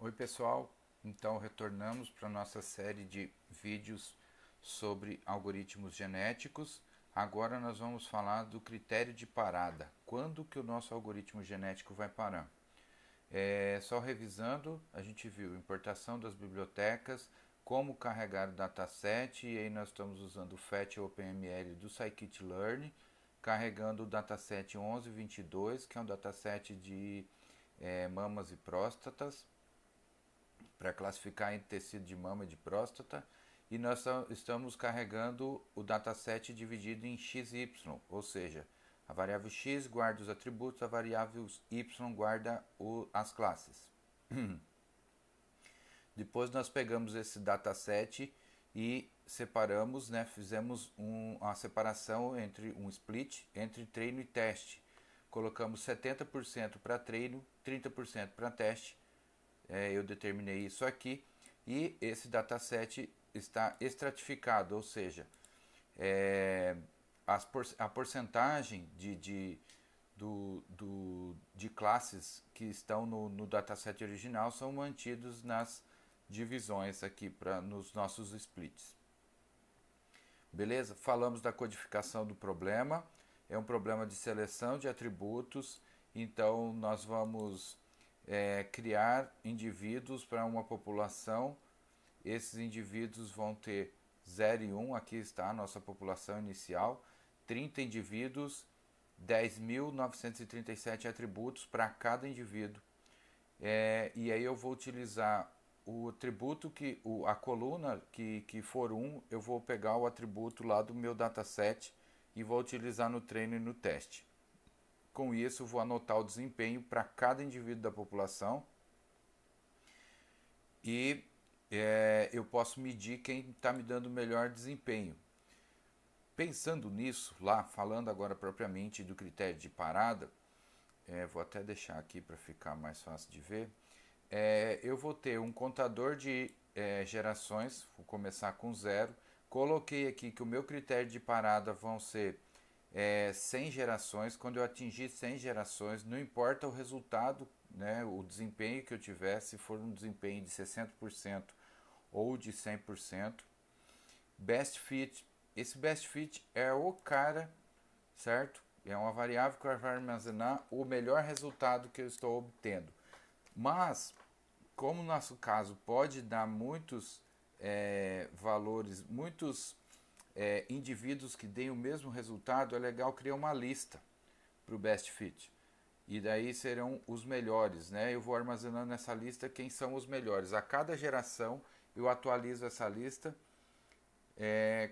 Oi pessoal, então retornamos para a nossa série de vídeos sobre algoritmos genéticos. Agora nós vamos falar do critério de parada. Quando que o nosso algoritmo genético vai parar? Só revisando, a gente viu importação das bibliotecas, como carregar o dataset, e aí nós estamos usando o FET OpenML do Scikit-learn, carregando o dataset 1122, que é um dataset de mamas e próstatas, para classificar em tecido de mama e de próstata, e nós estamos carregando o dataset dividido em XY, ou seja, a variável x guarda os atributos, a variável y guarda as classes. Depois nós pegamos esse dataset e separamos, fizemos uma separação entre um split entre treino e teste. Colocamos 70% para treino, 30% para teste. Eu determinei isso aqui e esse dataset está estratificado, ou seja, a porcentagem de classes que estão no dataset original são mantidos nas divisões aqui nos nossos splits. Beleza? Falamos da codificação do problema. É um problema de seleção de atributos, então nós vamos criar indivíduos para uma população. Esses indivíduos vão ter 0 e 1, aqui está a nossa população inicial, 30 indivíduos, 10.937 atributos para cada indivíduo. E aí eu vou utilizar o atributo a coluna que for 1, eu vou pegar o atributo lá do meu dataset e vou utilizar no treino e no teste. Com isso, vou anotar o desempenho para cada indivíduo da população e eu posso medir quem está me dando o melhor desempenho. Pensando nisso, falando agora propriamente do critério de parada, vou até deixar aqui para ficar mais fácil de ver. Eu vou ter um contador de gerações, vou começar com 0. Coloquei aqui que o meu critério de parada vão ser 100 gerações. Quando eu atingir 100 gerações, não importa o resultado, o desempenho que eu tiver, se for um desempenho de 60% ou de 100%. Best fit, esse best fit é o cara, certo? É uma variável que vai armazenar o melhor resultado que eu estou obtendo. Mas, como no nosso caso pode dar muitos valores, muitos indivíduos que deem o mesmo resultado, é legal criar uma lista para o best fit. E daí serão os melhores, Eu vou armazenando nessa lista quem são os melhores. A cada geração eu atualizo essa lista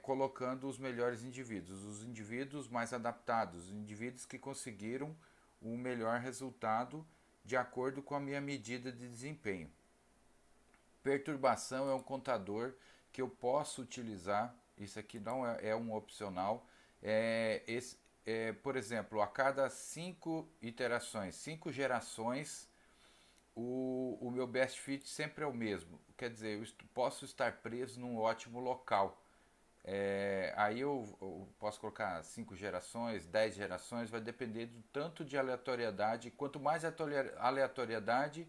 colocando os melhores indivíduos, os indivíduos mais adaptados, os indivíduos que conseguiram o melhor resultado de acordo com a minha medida de desempenho. Perturbação é um contador que eu posso utilizar. Isso aqui não é um opcional. Por exemplo, a cada 5 iterações, 5 gerações, o meu best fit sempre é o mesmo. Quer dizer, eu posso estar preso num ótimo local. Aí eu posso colocar 5 gerações, 10 gerações, vai depender do tanto de aleatoriedade. Quanto mais aleatoriedade,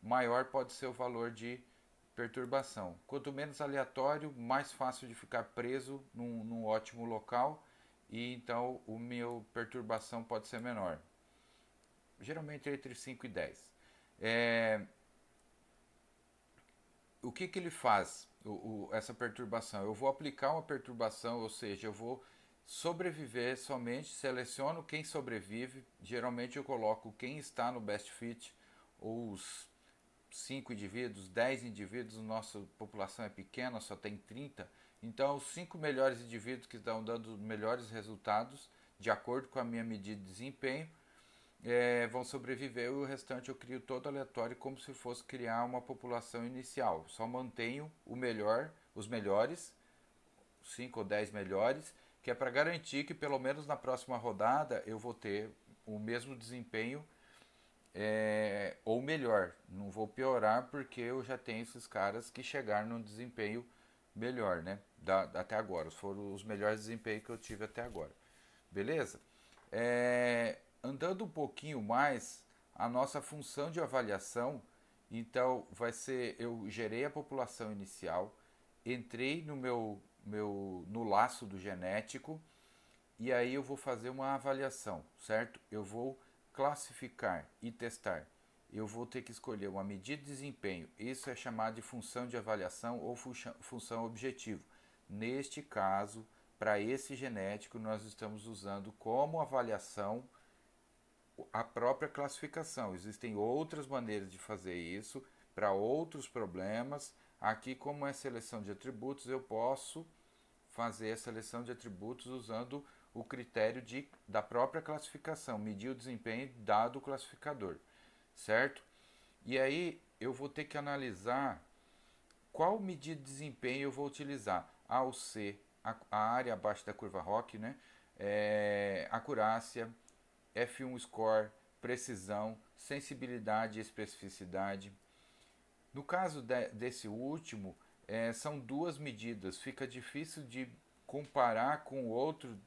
maior pode ser o valor de perturbação. Quanto menos aleatório, mais fácil de ficar preso num ótimo local, e então o meu perturbação pode ser menor. Geralmente entre 5 e 10. O que ele faz, essa perturbação? Eu vou aplicar uma perturbação, ou seja, eu vou sobreviver somente, seleciono quem sobrevive. Geralmente eu coloco quem está no best fit, ou os 5 indivíduos, 10 indivíduos. Nossa população é pequena, só tem 30. Então os 5 melhores indivíduos que estão dando melhores resultados, de acordo com a minha medida de desempenho, vão sobreviver, e o restante eu crio todo aleatório, como se fosse criar uma população inicial. Só mantenho os melhores, 5 ou 10 melhores, que é para garantir que pelo menos na próxima rodada eu vou ter o mesmo desempenho ou melhor. Não vou piorar porque eu já tenho esses caras que chegaram num desempenho melhor, até agora. Foram os melhores desempenhos que eu tive até agora. Beleza? Andando um pouquinho mais, a nossa função de avaliação Então, vai ser, eu gerei a população inicial, entrei no laço do genético e aí eu vou fazer uma avaliação, certo? Eu vou classificar e testar. Eu vou ter que escolher uma medida de desempenho. Isso é chamado de função de avaliação ou função objetivo. Neste caso, para esse genético, nós estamos usando como avaliação a própria classificação. Existem outras maneiras de fazer isso para outros problemas. Aqui, como é seleção de atributos, eu posso fazer a seleção de atributos usando o critério da própria classificação, medir o desempenho dado o classificador, certo? E aí eu vou ter que analisar qual medida de desempenho eu vou utilizar. A ou C, a área abaixo da curva ROC, né? Acurácia, F1 score, precisão, sensibilidade e especificidade. No caso desse último, são duas medidas. Fica difícil de comparar com outro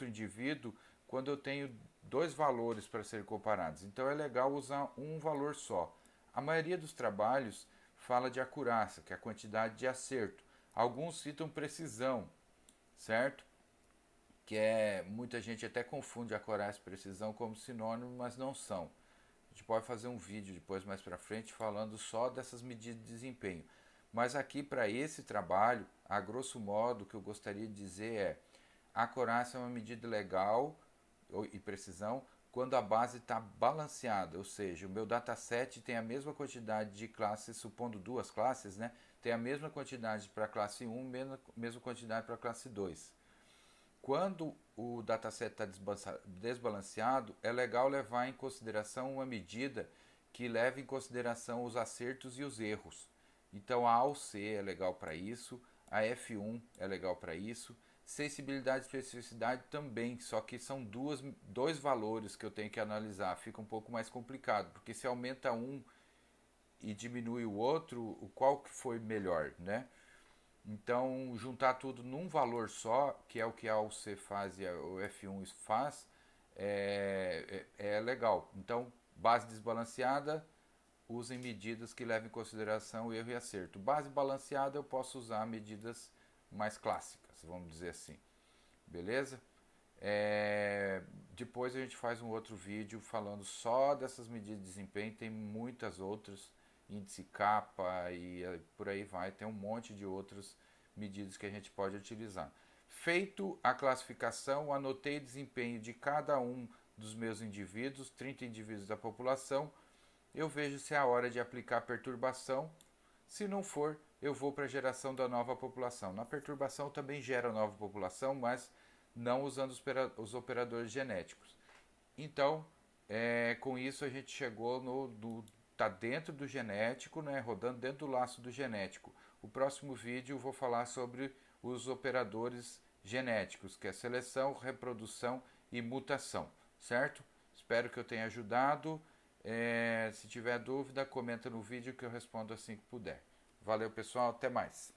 indivíduo quando eu tenho dois valores para serem comparados. Então é legal usar um valor só. A maioria dos trabalhos fala de acurácia, que é a quantidade de acerto. Alguns citam precisão, certo? Muita gente até confunde acurácia e precisão como sinônimo, mas não são. A gente pode fazer um vídeo depois mais para frente falando só dessas medidas de desempenho. Mas aqui para esse trabalho, a grosso modo, o que eu gostaria de dizer é: a acurácia é uma medida legal e precisão quando a base está balanceada, ou seja, o meu dataset tem a mesma quantidade de classes, supondo duas classes, né? Tem a mesma quantidade para a classe 1, mesma quantidade para a classe 2. Quando o dataset está desbalanceado, é legal levar em consideração uma medida que leve em consideração os acertos e os erros. Então a AUC é legal para isso, a F1 é legal para isso, sensibilidade e especificidade também, só que são dois valores que eu tenho que analisar, fica um pouco mais complicado, porque se aumenta um e diminui o outro, qual que foi melhor, né? Então, juntar tudo num valor só, que é o que a AUC faz e o F1 faz, é legal. Então, base desbalanceada, usem medidas que levem em consideração erro e acerto. Base balanceada, eu posso usar medidas mais clássicas, vamos dizer assim. Beleza? Depois a gente faz um outro vídeo falando só dessas medidas de desempenho, tem muitas outras, índice capa e por aí vai, tem um monte de outras medidas que a gente pode utilizar. Feito a classificação, anotei o desempenho de cada um dos meus indivíduos, 30 indivíduos da população, eu vejo se é a hora de aplicar perturbação. Se não for, eu vou para a geração da nova população. Na perturbação também gera nova população, mas não usando os operadores genéticos. Então, com isso a gente chegou tá dentro do genético, né, rodando dentro do laço do genético. O próximo vídeo eu vou falar sobre os operadores genéticos, que é seleção, reprodução e mutação, certo? Espero que eu tenha ajudado. Se tiver dúvida, comenta no vídeo que eu respondo assim que puder. Valeu, pessoal, até mais.